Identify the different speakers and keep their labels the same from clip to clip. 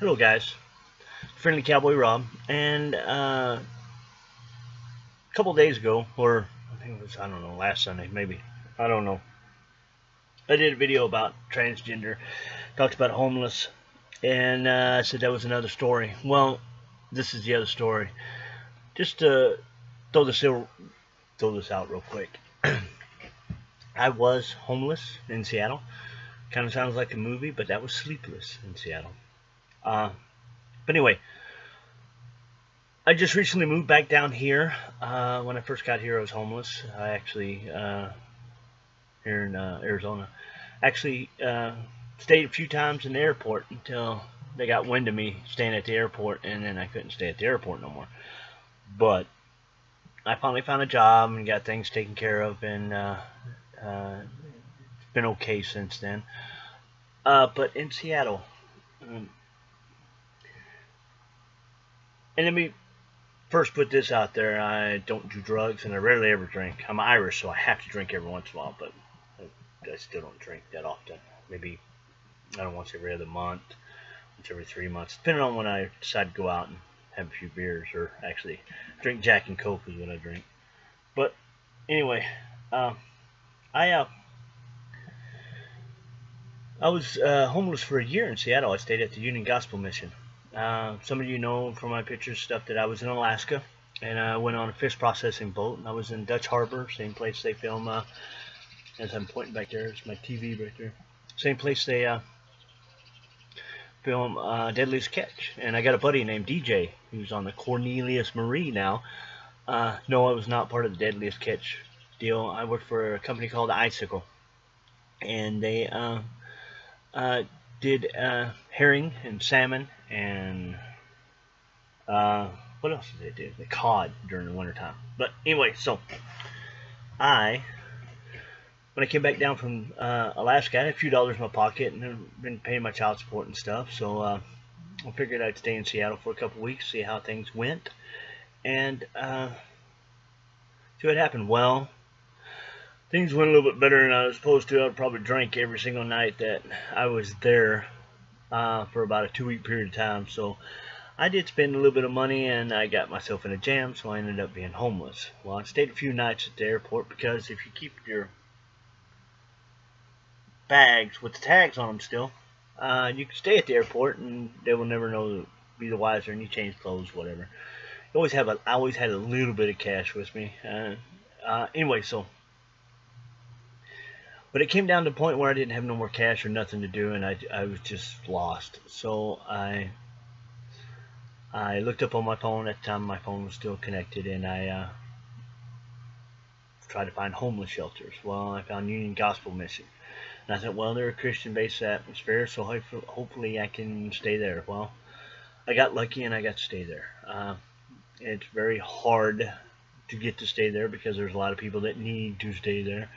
Speaker 1: Hello, guys. Friendly Cowboy Rob, and a couple days ago, or I think it was, I don't know, last Sunday, maybe, I don't know. I did a video about transgender, talked about homeless, and I said that was another story. Well, this is the other story. Just to throw this out real quick. I was homeless in Seattle. Kind of sounds like a movie, but that was Sleepless in Seattle. Uh, but anyway, I just recently moved back down here. When I first got here, I was homeless. I actually here in Arizona. Actually, stayed a few times in the airport until they got wind of me staying at the airport, and then I couldn't stay at the airport no more. But I finally found a job and got things taken care of, and it's been okay since then. But in Seattle, and let me first put this out there: I don't do drugs, and I rarely ever drink. I'm Irish, so I have to drink every once in a while, but I still don't drink that often. Maybe I don't know, once every other month, once every 3 months, depending on when I decide to go out and have a few beers, or actually drink Jack and Coke is what I drink. But anyway, I I was homeless for a year in Seattle. I stayed at the Union Gospel Mission. Some of you know from my pictures stuff that I was in Alaska, and I went on a fish processing boat, and I was in Dutch Harbor, same place they film. As I'm pointing back there, it's my TV right there. Same place they film Deadliest Catch. And I got a buddy named DJ who's on the Cornelius Marie now. No, I was not part of the Deadliest Catch deal. I worked for a company called Icicle, and they did herring and salmon and what else did they do? They cod during the wintertime. But anyway, so I when I came back down from Alaska, I had a few dollars in my pocket and I've been paying my child support and stuff. So I figured I'd stay in Seattle for a couple weeks, see how things went, and see what happened. Well, things went a little bit better than I was supposed to. I probably drank every single night that I was there for about a 2-week period of time. So I did spend a little bit of money, and I got myself in a jam, so I ended up being homeless. Well, I stayed a few nights at the airport because if you keep your bags with the tags on them still, you can stay at the airport and they will never know, be the wiser, and you change clothes, whatever. I always had a little bit of cash with me. Anyway, so but it came down to the point where I didn't have no more cash or nothing to do, and I was just lost. So I looked up on my phone. At the time, my phone was still connected, and I tried to find homeless shelters. Well, I found Union Gospel Mission. And I thought, well, they're a Christian-based atmosphere, so hopefully I can stay there. Well, I got lucky and I got to stay there. It's very hard to get to stay there because there's a lot of people that need to stay there.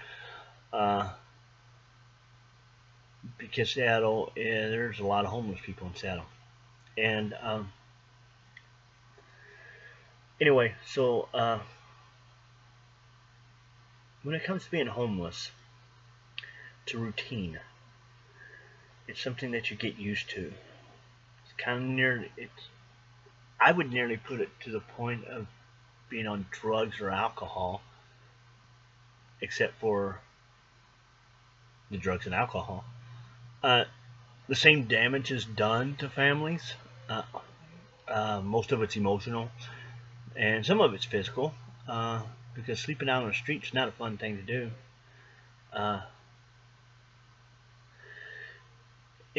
Speaker 1: Because Seattle, there's a lot of homeless people in Seattle. And anyway, so when it comes to being homeless, it's a routine. It's something that you get used to. It's kind of I would nearly put it to the point of being on drugs or alcohol, except for the drugs and alcohol. The same damage is done to families. Most of it's emotional, and some of it's physical, because sleeping out on the street is not a fun thing to do.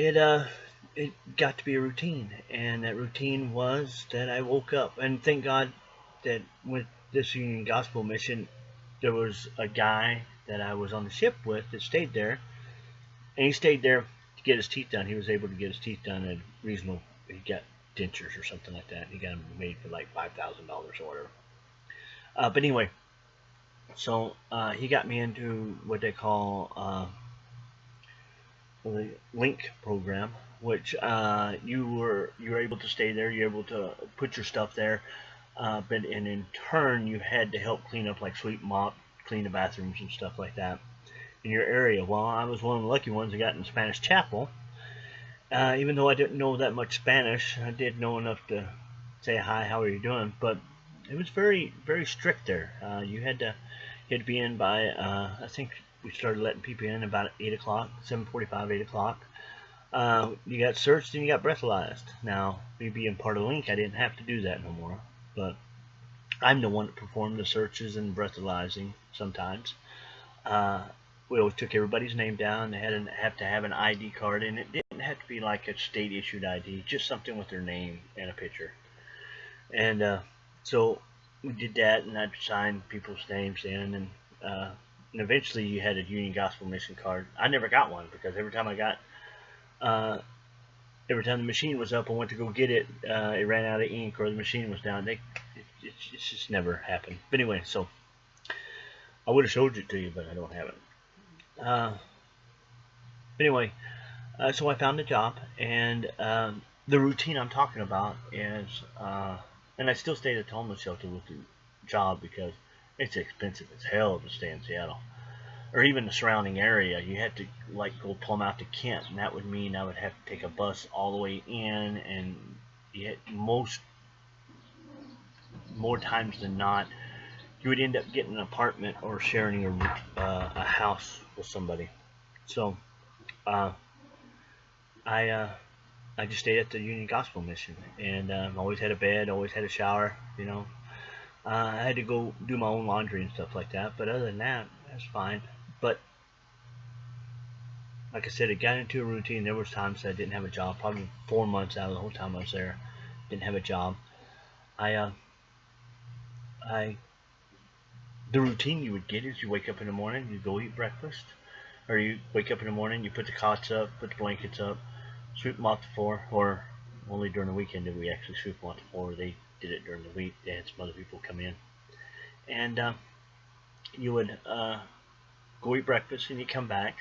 Speaker 1: It got to be a routine, and that routine was that I woke up, and thank God that with this Union Gospel Mission, there was a guy that I was on the ship with that stayed there, and he stayed there to get his teeth done. He was able to get his teeth done at reasonable. He got dentures or something like that. He got them made for like $5,000 or whatever. But anyway, so he got me into what they call the Link program, which you were able to stay there. You're able to put your stuff there, but in turn you had to help clean up, like sweep, mop, clean the bathrooms and stuff like that in your area. Well, I was one of the lucky ones that got in Spanish Chapel, Even though I didn't know that much Spanish, I did know enough to say hi, how are you doing? But it was very, very strict there. You had to be in by, I think we started letting people in about 8 o'clock, 7:45, 8 o'clock. You got searched and you got breathalyzed. Now, me being part of Link, I didn't have to do that no more. But I'm the one that performed the searches and breathalyzing sometimes. Uh, we always took everybody's name down. They had have to have an ID card, and it didn't have to be like a state-issued ID, just something with their name and a picture. And so we did that, and I'd sign people's names in, and eventually you had a Union Gospel Mission card. I never got one because every time every time the machine was up, I went to go get it, it ran out of ink or the machine was down. It's just never happened. But anyway, so I would have showed it to you, but I don't have it. Anyway, so I found a job, and the routine I'm talking about is, and I still stayed at the homeless shelter with the job because it's expensive as hell to stay in Seattle, or even the surrounding area. You had to like go plumb out to Kent, and that would mean I would have to take a bus all the way in, and yet more times than not, you would end up getting an apartment or sharing a house with somebody. So I just stayed at the Union Gospel Mission, and always had a bed, always had a shower. You know, I had to go do my own laundry and stuff like that, but other than that, that's fine. But like I said, it got into a routine. There was times I didn't have a job. Probably 4 months out of the whole time I was there, didn't have a job. The routine you would get is you wake up in the morning, you go eat breakfast, or you wake up in the morning, you put the cots up, put the blankets up, sweep them off the floor, or only during the weekend did we actually sweep them off the floor. They did it during the week. They had some other people come in, and you would go eat breakfast, and you come back,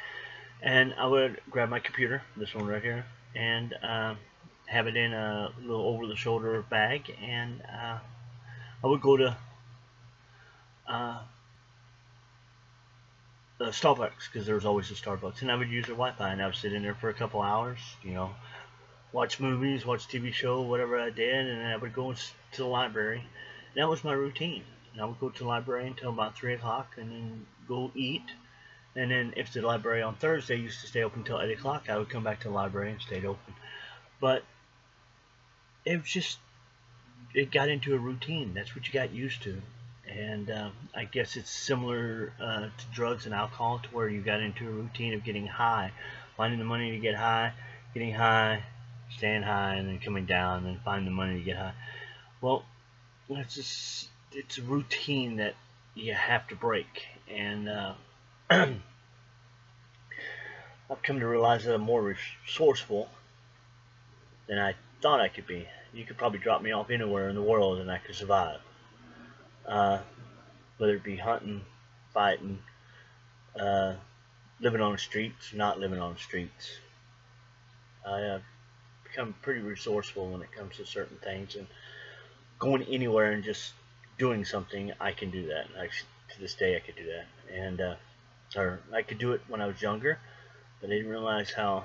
Speaker 1: and I would grab my computer, this one right here, and have it in a little over-the-shoulder bag, and I would go to Starbucks, because there was always a Starbucks, and I would use their Wi-Fi, and I would sit in there for a couple hours, you know, watch movies, watch TV show, whatever I did, and then I would go to the library. And that was my routine. And I would go to the library until about 3 o'clock, and then go eat. And then if the library on Thursday used to stay open until 8 o'clock, I would come back to the library and stayed open. But it was just, it got into a routine. That's what you got used to. And I guess it's similar to drugs and alcohol, to where you got into a routine of getting high, finding the money to get high, getting high, staying high, and then coming down, and then finding the money to get high. Well, it's a routine that you have to break. And I've come to realize that I'm more resourceful than I thought I could be. You could probably drop me off anywhere in the world and I could survive. Whether it be hunting, fighting, living on the streets, not living on the streets. I have become pretty resourceful when it comes to certain things, and going anywhere and just doing something, I can do that. To this day, I could do that, and or I could do it when I was younger, but I didn't realize how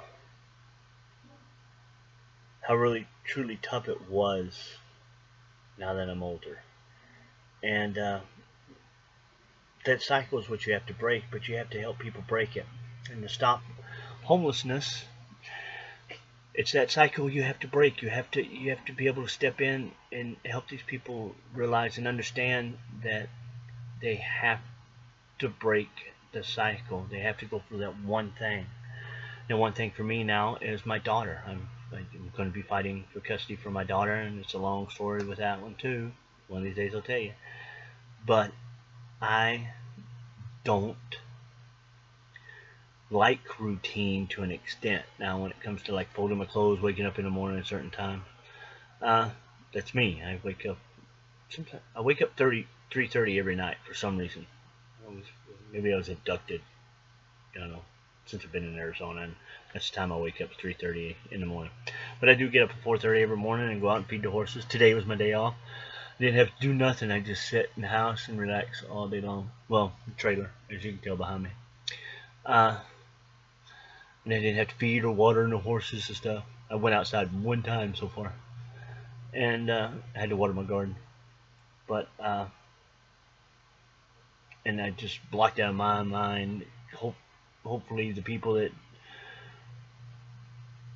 Speaker 1: really truly tough it was now that I'm older. And that cycle is what you have to break, but you have to help people break it. And to stop homelessness, it's that cycle you have to break. You have to be able to step in and help these people realize and understand that they have to break the cycle. They have to go through that one thing. And one thing for me now is my daughter. I'm going to be fighting for custody for my daughter, and it's a long story with that one too. One of these days I'll tell you. But I don't like routine to an extent. Now when it comes to like folding my clothes, waking up in the morning at a certain time, that's me. I wake up 3:30 every night for some reason. Maybe I was abducted, I don't know, since I've been in Arizona, and that's the time I wake up, 3:30 in the morning. But I do get up at 4:30 every morning and go out and feed the horses. Today was my day off. I didn't have to do nothing. I just sit in the house and relax all day long. Well, the trailer, as you can tell behind me. And I didn't have to feed or water no horses and stuff. I went outside one time so far, and I had to water my garden. But and I just blocked out of my mind. Hopefully, the people that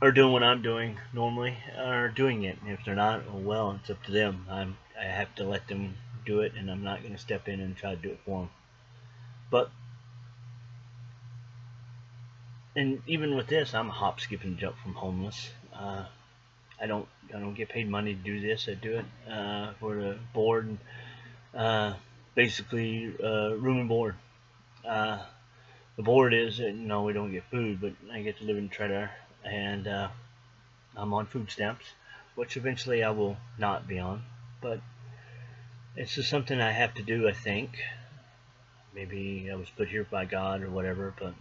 Speaker 1: are doing what I'm doing normally are doing it. And if they're not, oh well, it's up to them. I have to let them do it, and I'm not going to step in and try to do it for them. But and even with this, I'm a hop, skip, and jump from homeless. I don't get paid money to do this. I do it for the board, and basically room and board. The board is no, we don't get food, but I get to live in a trailer, and I'm on food stamps, which eventually I will not be on. But it's just something I have to do. I think maybe I was put here by God or whatever, but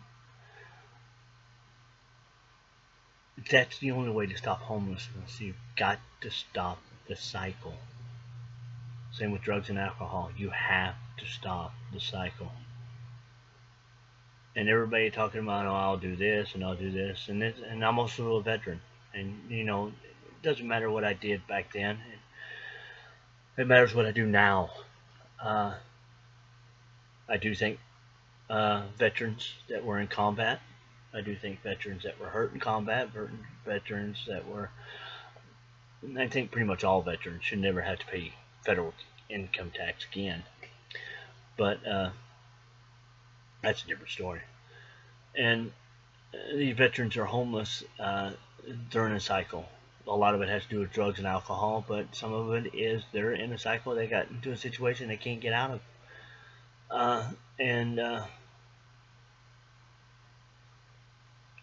Speaker 1: that's the only way to stop homelessness. You've got to stop the cycle. Same with drugs and alcohol. You have to stop the cycle. And everybody talking about, oh, I'll do this and I'll do this, and I'm also a veteran. And you know, it doesn't matter what I did back then. It matters what I do now. I do think veterans that were in combat. I do think veterans that were hurt in combat, veterans that were, I think pretty much all veterans should never have to pay federal income tax again. But that's a different story. And these veterans are homeless during a cycle. A lot of it has to do with drugs and alcohol, but some of it is they're in a cycle. They got into a situation they can't get out of.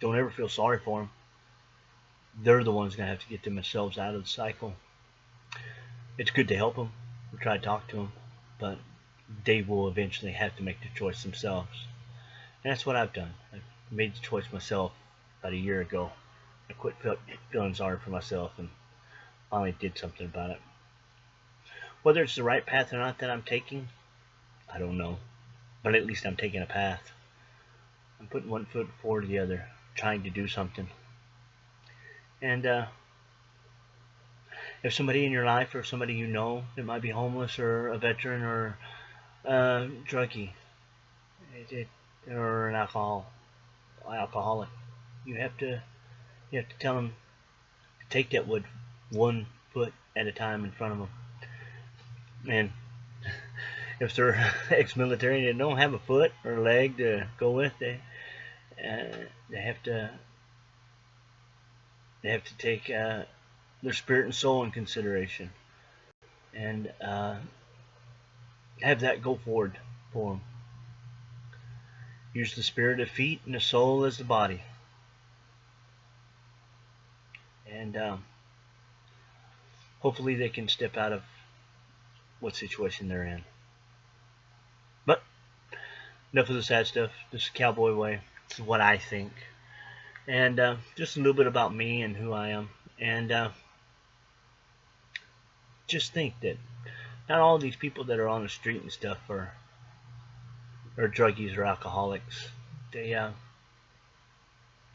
Speaker 1: Don't ever feel sorry for them. They're the ones going to have to get themselves out of the cycle. It's good to help them. We try to talk to them, but they will eventually have to make the choice themselves. And that's what I've done. I made the choice myself about a year ago. I quit feeling sorry for myself and finally did something about it. Whether it's the right path or not that I'm taking, I don't know. But at least I'm taking a path. I'm putting one foot forward the other, trying to do something. And if somebody in your life or somebody you know that might be homeless or a veteran or druggie or an alcoholic, you have to tell them to take that wood one foot at a time in front of them. And if they're ex-military and they don't have a foot or a leg to go with, they have to take their spirit and soul in consideration, and have that go forward for them. Use the spirit of feet and the soul as the body, and hopefully they can step out of what situation they're in. But enough of the sad stuff. This is Cowboy Way. This is what I think, and just a little bit about me and who I am. And just think that not all these people that are on the street and stuff are druggies or alcoholics. They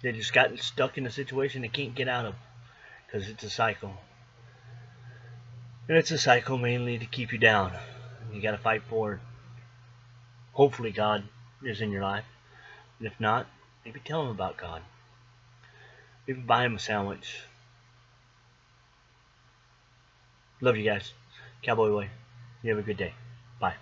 Speaker 1: just got stuck in a situation they can't get out of because it's a cycle. And it's a cycle mainly to keep you down. You got to fight forward. Hopefully God is in your life. And if not, maybe tell him about God. Maybe buy him a sandwich. Love you guys. Cowboy Way. You have a good day. Bye.